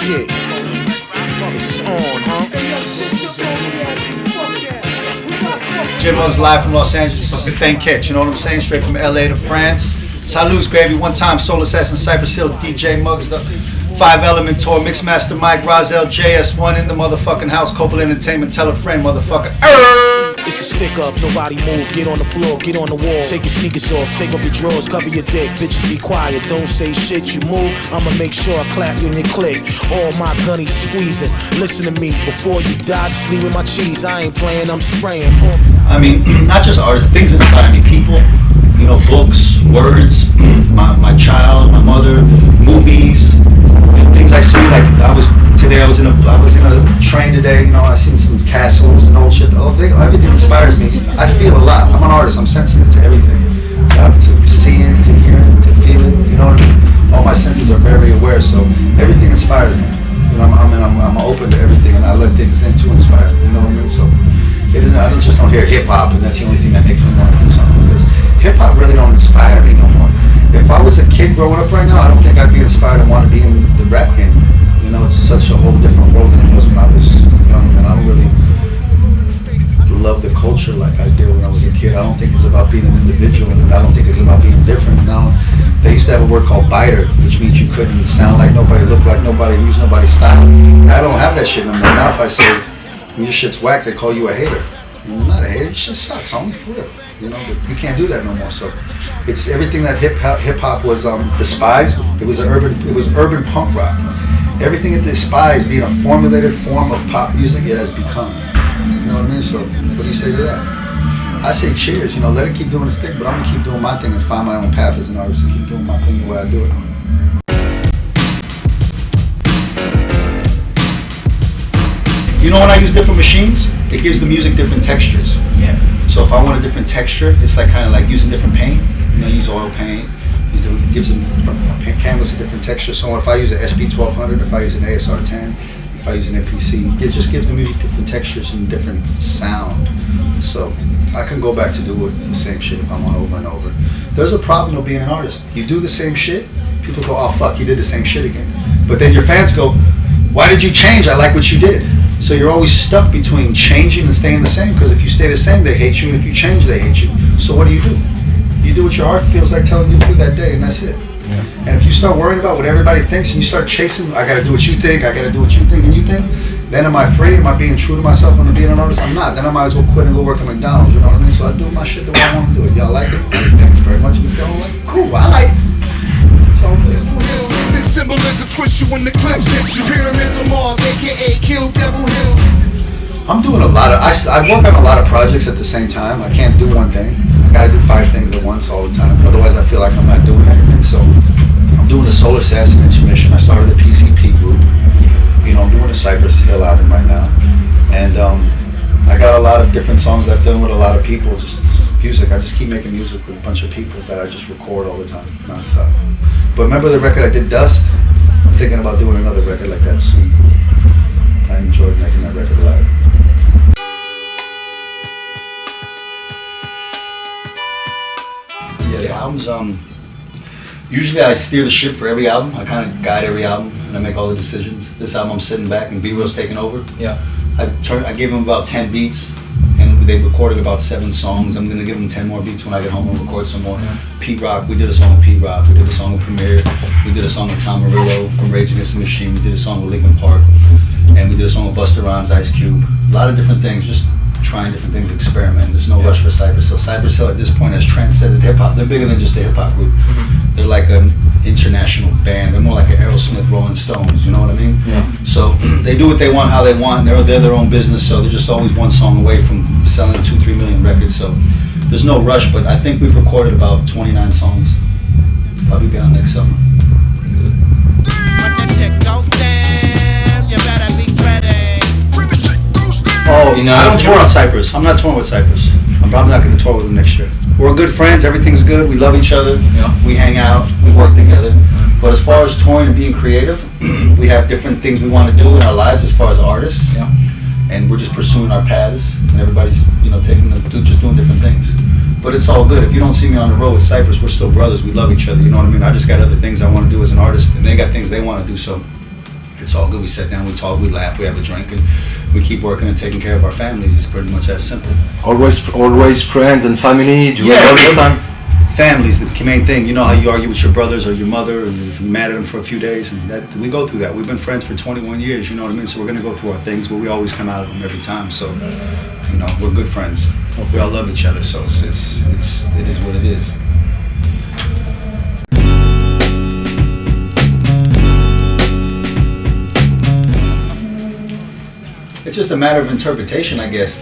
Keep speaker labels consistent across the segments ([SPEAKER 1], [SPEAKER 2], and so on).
[SPEAKER 1] shit. It's on, huh?
[SPEAKER 2] MUGGS live from Los Angeles. It's the Tinkiet, you know what I'm saying? Straight from LA to France. Salutes, baby. One time, Soul Assassin, Cypress Kill, DJ MUGGS, the 5 Element Tour, Mixmaster Mike, Rozelle, JS1 in the motherfucking house, Copal Entertainment, tell a friend, motherfucker.
[SPEAKER 1] It's a stick up, nobody move, get on the floor, get on the wall. Take your sneakers off, take off your drawers, cover your dick. Bitches be quiet, don't say shit, you move, I'ma make sure I clap you in your click. All my gunnies are squeezing, listen to me, before you die, just leave with my cheese. I ain't playing, I'm spraying.
[SPEAKER 2] I mean, not just artists, things that inspire me, people, you know, books, words, my child, my mother, movies, things I see, like I was in a train today, you know, I seen some castles and old shit, the whole thing, everything inspires me. I feel a lot. I'm an artist, I'm sensitive to everything. To seeing, to hearing, to feeling, you know what I mean? All my senses are very aware, so everything inspires me. You know, I'm open to everything and I let things in to inspire me, you know what I mean? So it isn't, I don't hear hip hop and that's the only thing that makes me want to do something, because hip hop really don't inspire me no more. If I was a kid growing up right now, I don't think I'd be inspired and want to be in the rap game. You know, it's such a whole different world than it was when I was young, and I don't really love the culture like I did when I was a kid. I don't think it's about being an individual, and I don't think it's about being different. Now, they used to have a word called biter, which means you couldn't sound like nobody, look like nobody, use nobody's style. I don't have that shit no more. Now if I say, your shit's whack, they call you a hater. I'm not a hater, it just sucks, homie, for real. You know, but you can't do that no more. So it's everything that hip hop was despised. It was urban punk rock. Everything it despised being a formulated form of pop music, it has become. You know what I mean? So what do you say to that? I say cheers, you know, let it keep doing its thing, but I'm gonna keep doing my thing and find my own path as an artist and keep doing my thing the way I do it. You know when I use different machines, it gives the music different textures.
[SPEAKER 3] Yeah.
[SPEAKER 2] So if I want a different texture, it's like kind of like using different paint. You know, use oil paint. It gives a canvas a different texture. So if I use an SP1200, if I use an ASR10, if I use an MPC, it just gives the music different textures and different sound. So I can go back to do the same shit if I want over and over. There's a problem with being an artist. You do the same shit, people go, oh fuck, you did the same shit again. But then your fans go, why did you change? I like what you did. So you're always stuck between changing and staying the same, because if you stay the same, they hate you, and if you change, they hate you. So what do? You do what your art feels like telling you to do that day, and that's it. Yeah. And if you start worrying about what everybody thinks, and you start chasing, I gotta do what you think, I gotta do what you think, and you think, then am I free? Am I being true to myself when I'm being an artist? I'm not. Then I might as well quit and go work at McDonald's, you know what I mean? So I do my shit the way I want to do it. Y'all like it? Thank you very much. If you don't like it, cool, I like it. It's all good.
[SPEAKER 4] This symbolism twist you when the clips hit you. Pyramids of Mars, aka Kill Devil Hills.
[SPEAKER 2] I'm doing a lot of, I work on a lot of projects at the same time. I can't do one thing. I gotta do 5 things at once all the time. Otherwise I feel like I'm not doing anything. So I'm doing the Soul Assassin Intermission. I started the PCP group. You know, I'm doing the Cypress Kill album right now. And I got a lot of different songs I've done with a lot of people. Just music. I just keep making music with a bunch of people that I just record all the time, nonstop. But remember the record I did, Dust? I'm thinking about doing another record like that soon. I enjoyed making that record live. Yeah, the albums, usually I steer the ship for every album. I kind of guide every album and I make all the decisions. This album I'm sitting back and B-Real's taking over.
[SPEAKER 3] Yeah.
[SPEAKER 2] I gave them about 10 beats and they recorded about 7 songs. I'm gonna give them 10 more beats when I get home and record some more.
[SPEAKER 3] Yeah.
[SPEAKER 2] Pete Rock, we did a song with Pete Rock. We did a song with Premier. We did a song with Tom Morello from Rage Against the Machine. We did a song with Linkin Park. And we did a song with Busta Rhymes, Ice Cube. A lot of different things, just trying different things, experiment. There's no rush for Cypress Hill. Cypress Hill at this point has transcended hip hop. They're bigger than just a hip hop group. Mm-hmm. They're like an international band. They're more like an Aerosmith, Rolling Stones. You know what I mean?
[SPEAKER 3] Yeah.
[SPEAKER 2] So they do what they want, how they want. They're their own business. So they're just always one song away from selling 2-3 million records. So there's no rush. But I think we've recorded about 29 songs. Probably be out next summer.
[SPEAKER 5] When the shit goes down, you better be ready.
[SPEAKER 2] Oh,
[SPEAKER 3] you know,
[SPEAKER 2] I don't tour on Cypress. I'm not touring with Cypress. I'm probably not going to tour with them next year. We're good friends. Everything's good. We love each other.
[SPEAKER 3] Yeah.
[SPEAKER 2] We hang out. We work together. But as far as touring and being creative, we have different things we want to do in our lives as far as artists.
[SPEAKER 3] Yeah.
[SPEAKER 2] And we're just pursuing our paths. And everybody's, just doing different things. But it's all good. If you don't see me on the road with Cypress, we're still brothers. We love each other. You know what I mean? I just got other things I want to do as an artist, and they got things they want to do. So it's all good. We sit down, we talk, we laugh, we have a drink, and we keep working and taking care of our families. It's pretty much that simple.
[SPEAKER 3] Always friends and family. Do you all this time?
[SPEAKER 2] Family's the main thing. You know how you argue with your brothers or your mother and you're mad at them for a few days, and that we go through that. We've been friends for 21 years, you know what I mean? So we're gonna go through our things, but we always come out of them every time. So, you know, we're good friends. We all love each other, so it is what it is. It's just a matter of interpretation, I guess.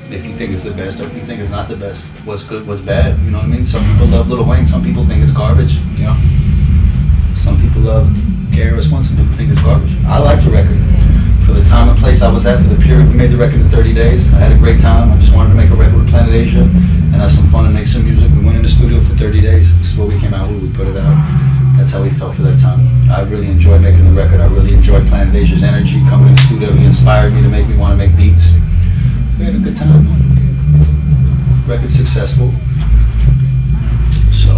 [SPEAKER 2] If you think it's the best, or if you think it's not the best, what's good, what's bad, you know what I mean? Some people love Lil Wayne, some people think it's garbage, you know? Some people love KRS-One, some people think it's garbage. I like the record. For the time and place I was at, for the period, we made the record in 30 days. I had a great time. I just wanted to make a record with Planet Asia and have some fun and make some music. We went in the studio for 30 days. This is what we came out with, we put it out. That's how we felt for that time. I really enjoyed making the record. I really enjoyed Planet Asia's energy, coming in the studio. He inspired me to make me want to make beats. We had a good time. Record successful. So.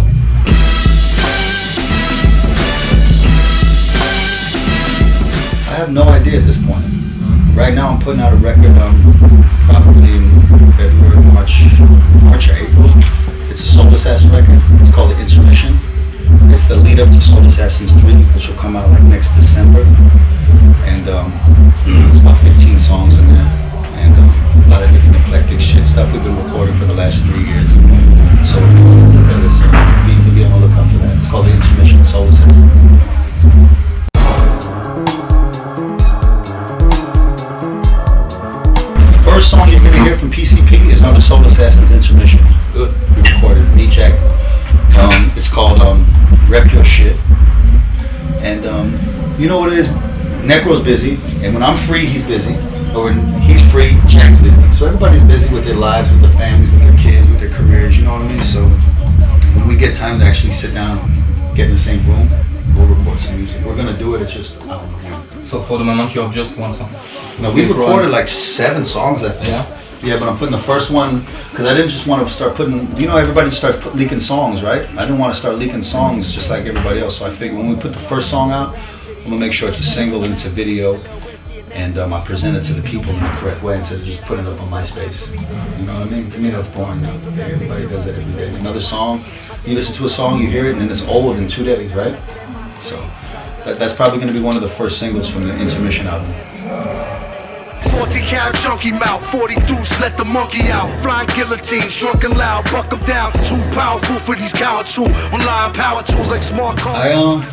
[SPEAKER 2] I have no idea at this point. Right now I'm putting out a record probably in February, March or April. It's a Soul Assassin record. It's called The Intermission. It's the lead up to Soul Assassins 3, which will come out like next December. And it's about 15 songs in there. And a lot of different eclectic shit stuff we've been recording for the last 3 years. So we're going into this. You can be on the lookout for that. It's called The Intermission, Soul Assassins. First song you're gonna hear from PCP is on the Soul Assassins Intermission. Good. We recorded me, Jack. It's called Rep Your Shit. And you know what it is? Necro's busy, and when I'm free, he's busy. Or when he's free, Jack's busy. So everybody's busy with their lives, with their families, with their kids, with their careers, you know what I mean? So when we get time to actually sit down and get in the same room, we'll record some music. We're gonna do it, it's just, I don't know.
[SPEAKER 6] So for the moment you have just one song?
[SPEAKER 2] No, we recorded like 7 songs, I think. Yeah, but I'm putting the first one, because I didn't just want to start putting, you know, everybody starts leaking songs, right? I didn't want to start leaking songs just like everybody else. So I figured when we put the first song out, I'm going to make sure it's a single and it's a video. And I present it to the people in the correct way instead of just putting it up on MySpace. You know what I mean? To me, that's boring. Everybody does that every day. Another song, you listen to a song, you hear it, and then it's old in 2 days, right? So that's probably going to be one of the first singles from the Intermission album.
[SPEAKER 4] 40 count chunky mouth, 40 deuce, let the monkey out. Flying guillotine, shrunken loud, buck 'em down. Too powerful for these cowards who online power tools like smart cars.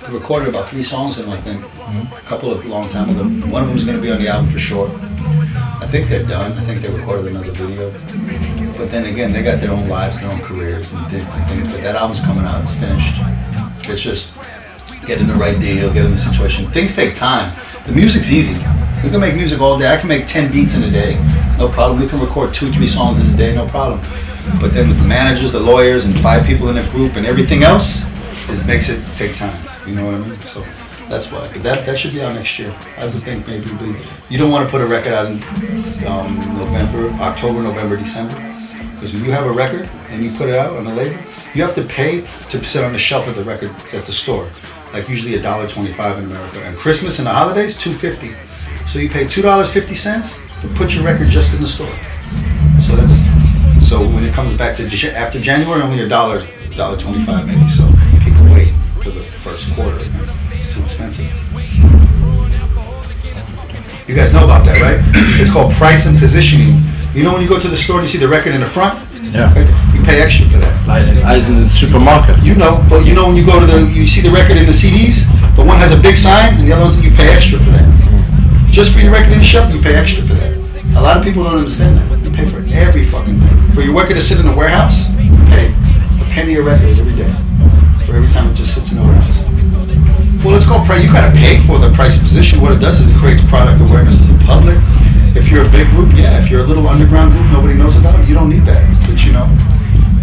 [SPEAKER 2] I recorded about 3 songs in them, I think. A couple of long time ago. One of them is going to be on the album for sure. I think they're done. I think they recorded another video. But then again, they got their own lives, their own careers and different things. But that album's coming out, it's finished. It's just getting the right deal, getting the situation. Things take time. The music's easy. We can make music all day. I can make 10 beats in a day, no problem. We can record 2-3 songs in a day, no problem. But then with the managers, the lawyers, and 5 people in a group and everything else, it makes it take time. You know what I mean? So that's why. But that should be out next year. I would think maybe you don't want to put a record out in October, November, December. Because when you have a record and you put it out on the label, you have to pay to sit on the shelf at the store. Like usually $1.25 in America. And Christmas and the holidays, $2.50. So you pay $2.50 to put your record just in the store. So when it comes back to after January, only $1.25 maybe. So people wait till the first quarter. It's too expensive. You guys know about that, right? It's called price and positioning. You know when you go to the store and you see the record in the front?
[SPEAKER 3] Yeah.
[SPEAKER 2] You pay extra for that.
[SPEAKER 3] As in the supermarket.
[SPEAKER 2] You know, but you know when you go to you see the record in the CDs, but one has a big sign and the other one's you pay extra for that. Just for your record in the shelf, you pay extra for that. A lot of people don't understand that. You pay for every fucking thing. For your record to sit in the warehouse, you pay a penny a record every day. For every time it just sits in the warehouse. Well, it's called price. You gotta pay for the price position. What it does is it creates product awareness to the public. If you're a big group, yeah. If you're a little underground group nobody knows about, you don't need that. But you know,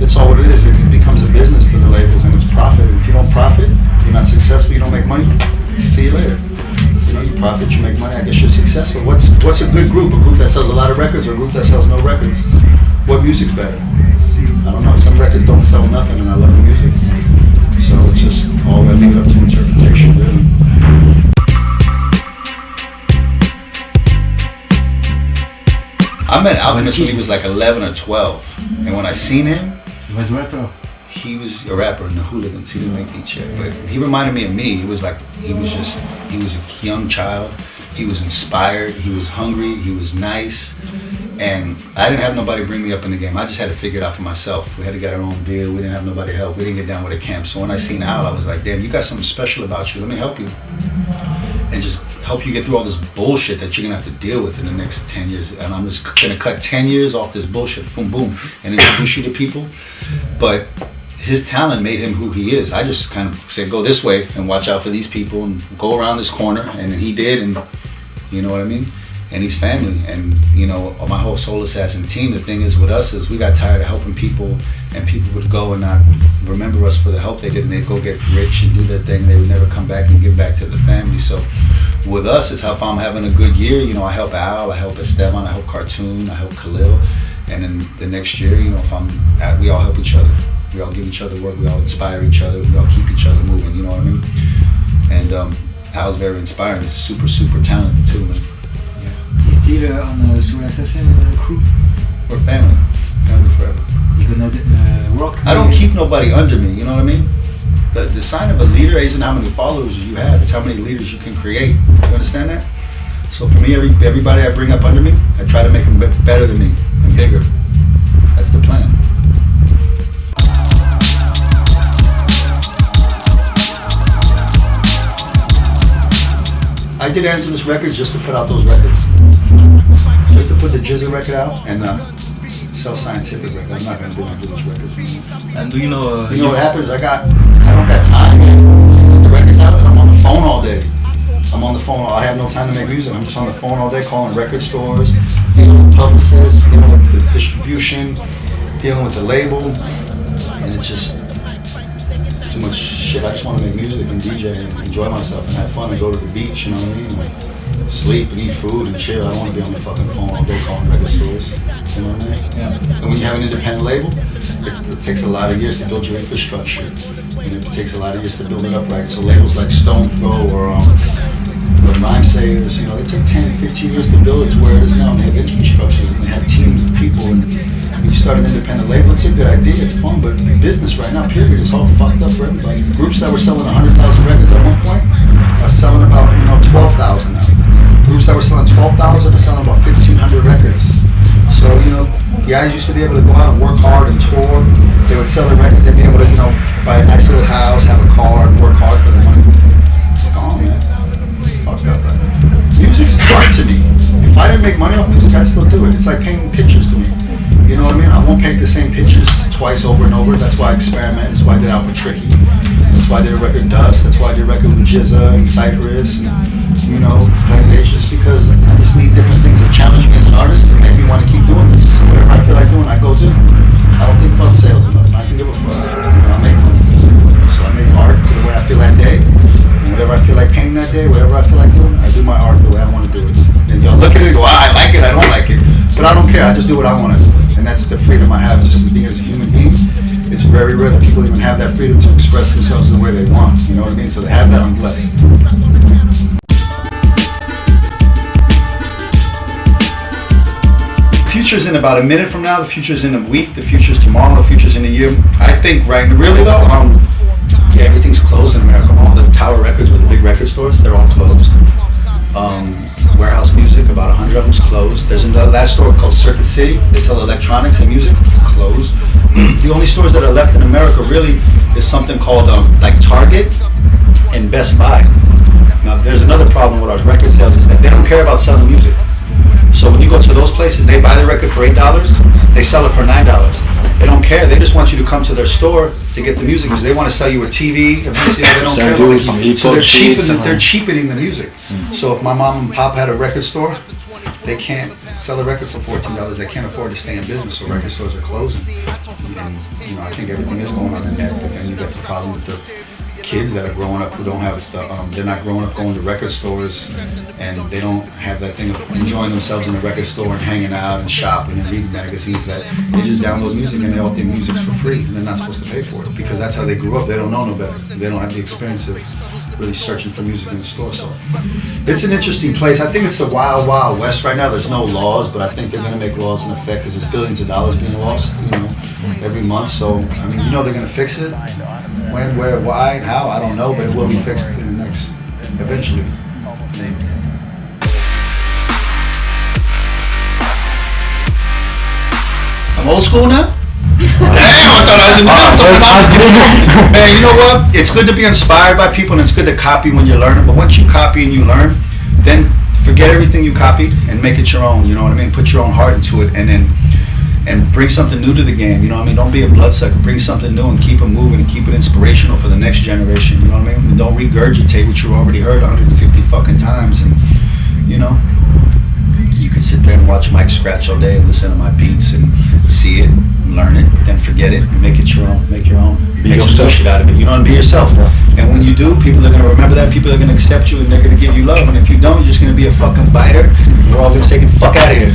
[SPEAKER 2] that's all what it is. It becomes a business to the labels and it's profit. If you don't profit, you're not successful, you don't make money, see you later. You know, you profit, you make money, I guess you're successful. What's a good group? A group that sells a lot of records or a group that sells no records? What music's better? I don't know. Some records don't sell nothing and I love the music. So it's just all I leave it up to interpretation. met Alchemist when he was like 11 or 12, and when I seen him,
[SPEAKER 7] He was a rapper.
[SPEAKER 2] he was a rapper in the Hooligans. He didn't make beats yet, but he reminded me of me. He was like, he was a young child. He was inspired. He was hungry. He was nice. And I didn't have nobody bring me up in the game. I just had to figure it out for myself. We had to get our own deal. We didn't have nobody to help. We didn't get down with a camp. So when I seen Al, I was like, damn, you got something special about you. Let me help you. And just help you get through all this bullshit that you're gonna have to deal with in the next 10 years. And I'm just gonna cut 10 years off this bullshit, boom, boom, and introduce you to people. But his talent made him who he is. I just kind of said, go this way and watch out for these people and go around this corner. And he did, and you know what I mean? And he's family. And you know, my whole Soul Assassin team, the thing is with us is we got tired of helping people, and people would go and not remember us for the help they did, and they'd go get rich and do their thing. They would never come back and give back to the family. So with us, it's how if I'm having a good year, you know, I help Al, I help Esteban, I help Cartoon, I help Khalil. And then the next year, you know, we all help each other. We all give each other work, we all inspire each other, we all keep each other moving, you know what I mean? And Al's very inspiring. He's super, super talented too, man.
[SPEAKER 7] He's still on the Soul Assassin crew.
[SPEAKER 2] We're family. Family forever.
[SPEAKER 7] You gonna work?
[SPEAKER 2] I don't keep nobody under me, you know what I mean? The sign of a leader isn't how many followers you have, it's how many leaders you can create. You understand that? So for me, everybody I bring up under me, I try to make them better than me and bigger. That's the plan. I did Angelus Records just to put out those records. Just to put the Jizzy record out and Self-Scientific record. I'm not gonna do Angelus Records.
[SPEAKER 6] And do you know?
[SPEAKER 2] You know what happens? I don't got time to put the records out, and I'm on the phone all day. I'm on the phone. I have no time to make music. I'm just on the phone all day calling record stores, dealing with publicists, dealing with the distribution, dealing with the label, and it's just too much shit. I just want to make music and DJ and enjoy myself and have fun and go to the beach, you know what I mean? Like, sleep and eat food and chill. I don't want to be on the fucking phone all day calling record stores. You know what I mean?
[SPEAKER 6] Yeah.
[SPEAKER 2] And when you have an independent label, it takes a lot of years to build your infrastructure. And it takes a lot of years to build it up right. So labels like Stone Throw or Rhyme Sayers, you know, they took 10, 15 years to build it to where it is now. And they have infrastructure and they have teams of people. And when you start an independent label, it's a good idea, it's fun, but business right now, period, is all fucked up for everybody. Groups that were selling 100,000 records at one point are selling about, 12,000 now. Groups that were selling 12,000 are selling about 1,500 records. So, guys used to be able to go out and work hard and tour. They would sell their records, they'd be able to, buy a nice little house, have a car, and work hard for their money. It's gone, man. Fucked up right now. Music's art to me. If I didn't make money off music, I'd still do it. It's like painting pictures to me. You know what I mean? I won't paint the same pictures twice over and over. That's why I experiment. That's why I did out with Tricky. That's why I did a record Dust. That's why I did a record with Jizza and Cypress and, It's just because I just need different things to challenge me as an artist and make me want to keep doing this. So whatever I feel like doing, I go do. I don't think about sales enough. I can give a fuck. I make money. So I make art for the way I feel that day. And whatever I feel like painting that day, whatever I feel like doing, I do my art the way I want to do it. And y'all look at it and go, I like it, I don't like it. But I don't care, I just do what I want to do. And that's the freedom I have just as being as a human being. It's very rare that people even have that freedom to express themselves the way they want. You know what I mean? So to have that, I'm blessed. The future's in about a minute from now, the future's in a week, the future's tomorrow, the future's in a year. I think really though, everything's closed in America. All the tower records with the big record stores, they're all closed. Warehouse Music, about 100 of them's closed. There's another last store called Circuit City. They sell electronics and music, closed. The only stores that are left in America really is something called like Target and Best Buy. Now there's another problem with our record sales is that they don't care about selling music. So when you go to those places, they buy the record for $8, they sell it for $9. They don't care. They just want you to come to their store to get the music because they want to sell you a TV, a VCR. They don't care. So they're cheapening the music. So if my mom and pop had a record store, they can't sell a record for $14. They can't afford to stay in business, so record stores are closing. And I think everything is going on in that, but then you get the problem with kids that are growing up who don't have they're not growing up going to record stores, and they don't have that thing of enjoying themselves in the record store and hanging out and shopping and reading magazines. That they just download music and they all think music's for free, and they're not supposed to pay for it because that's how they grew up. They don't know no better. They don't have the experience of really searching for music in the store. So it's an interesting place. I think it's the wild, wild west right now. There's no laws, but I think they're going to make laws in effect because there's billions of dollars being lost, every month. So, I mean, they're going to fix it. When, where, why, and how, I don't know, but it will be fixed in the next, eventually. I'm old school now? Damn, I thought I was in Man, you know what? It's good to be inspired by people and it's good to copy when you're learning, but once you copy and you learn, then forget everything you copied and make it your own, you know what I mean? Put your own heart into it and bring something new to the game, you know what I mean? Don't be a bloodsucker, bring something new and keep it moving and keep it inspirational for the next generation, you know what I mean? And don't regurgitate what you already heard 150 fucking times and, you can sit there and watch Mike scratch all day and listen to my beats and see it, learn it, then forget it, and make it your own, make some shit out of it, be yourself. And when you do, people are going to remember that, people are going to accept you, and they're going to give you love, and if you don't, you're just going to be a fucking biter, we're all going to say, get the fuck out of here.